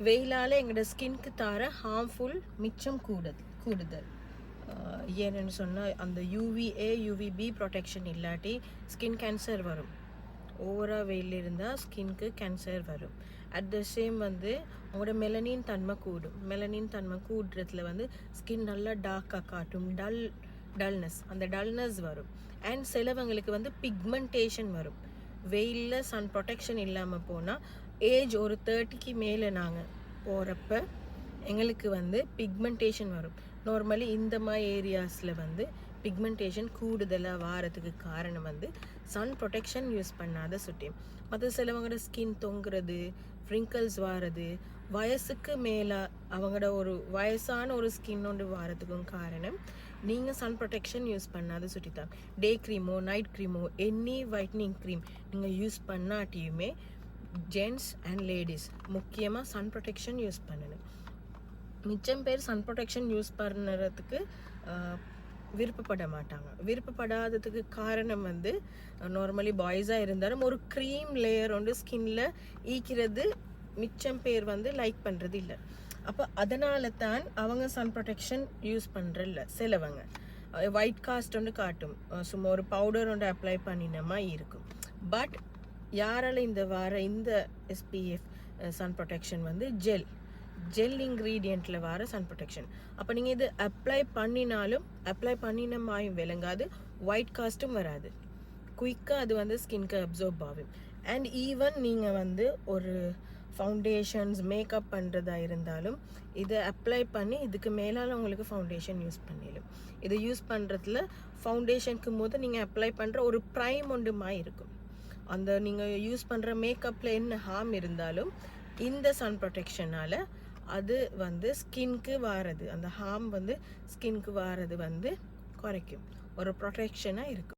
வெயிலால் எங்களோட ஸ்கின்க்கு தர ஹார்ம்ஃபுல் மிச்சம் கூடுதல். ஏன்னு சொன்னால் அந்த யூவிஏ யூவிபி ப்ரொடெக்ஷன் இல்லாட்டி ஸ்கின் கேன்சர் வரும். ஓவராக வெயில் இருந்தால் ஸ்கின்க்கு கேன்சர் வரும். அட் த சேம் வந்து உங்களோட மெலனின் தன்மை கூடும். மெலனின் தன்மை கூடுறதுல ஸ்கின் நல்லா டார்க்காக காட்டும். அந்த டல்னஸ் வரும். அண்ட் சிலவங்களுக்கு பிக்மெண்டேஷன் வரும். வெயிலில் சன் ப்ரொடெக்ஷன் இல்லாமல் போனால் ஏஜ் ஒரு 30க்கு மேலே நாங்கள் போகிறப்ப எங்களுக்கு பிக்மெண்டேஷன் வரும். நார்மலி இந்த மாதிரி ஏரியாஸில் பிக்மெண்டேஷன் கூடுதலாக வாரத்துக்கு காரணம் சன் ப்ரொடெக்ஷன் யூஸ் பண்ணாத சுட்டி. மற்ற சிலவங்களோட ஸ்கின் தொங்குறது, ஃப்ரிங்கிள்ஸ் வாரது, வயசுக்கு மேலே அவங்களோட ஒரு வயசான ஒரு ஸ்கின் ஒன்று வாரத்துக்கும் காரணம் நீங்கள் சன் ப்ரொடெக்ஷன் யூஸ் பண்ணாத சுட்டி தான். டே க்ரீமோ நைட் க்ரீமோ எனி ஒயிட்னிங் க்ரீம் நீங்கள் யூஸ் பண்ணாட்டியுமே ஜென்ட்ஸ் அண்ட் லேடிஸ் முக்கியமாக சன் ப்ரொடெக்ஷன் யூஸ் பண்ணணும். மிச்சம் பேர் சன் ப்ரொடெக்ஷன் யூஸ் பண்ணுறதுக்கு விருப்பப்பட மாட்டாங்க. விருப்பப்படாததுக்கு காரணம் நார்மலி பாய்ஸாக இருந்தாலும் ஒரு க்ரீம் லேயர் ஸ்கின்ல ஈக்கிறது மிச்சம் பேர் லைக் பண்ணுறது இல்லை. அப்போ அதனால தான் அவங்க சன் ப்ரொடெக்ஷன் யூஸ் பண்ணுறதில்ல. சிலவங்க ஒயிட் காஸ்ட் காட்டும், சும்மா ஒரு பவுடர் அப்ளை பண்ணினமா இருக்கும். பட் யாரால இந்த SPF சன் ப்ரொடெக்ஷன் ஜெல் இன்க்ரீடியண்ட்டில் வர சன் ப்ரொடெக்ஷன். அப்போ நீங்கள் இது அப்ளை பண்ணின மாயும் விளங்காது, ஒயிட் காஸ்ட்டும் வராது. குயிக்காக அது ஸ்கின்க்கு அப்சர்வ் ஆகும். அண்ட் ஈவன் நீங்கள் ஒரு ஃபவுண்டேஷன்ஸ் மேக்கப் பண்ணுறதா இருந்தாலும் இதை அப்ளை பண்ணி இதுக்கு மேலால் உங்களுக்கு ஃபவுண்டேஷன் யூஸ் பண்ணிடும். இதை யூஸ் பண்ணுறதுல ஃபவுண்டேஷனுக்கு போது நீங்கள் அப்ளை பண்ணுற ஒரு ப்ரைம் ஒன்றுமாய் இருக்கும். அந்த நீங்கள் யூஸ் பண்ணுற மேக்கப்பில் என்ன ஹார்ம் இருந்தாலும் இந்த சன் ப்ரொடெக்ஷனால் அது ஸ்கின்க்கு வாரது, அந்த ஹார்ம் ஸ்கின்க்கு வாரது குறைக்கும். ஒரு ப்ரொடெக்ஷனாக இருக்கும்.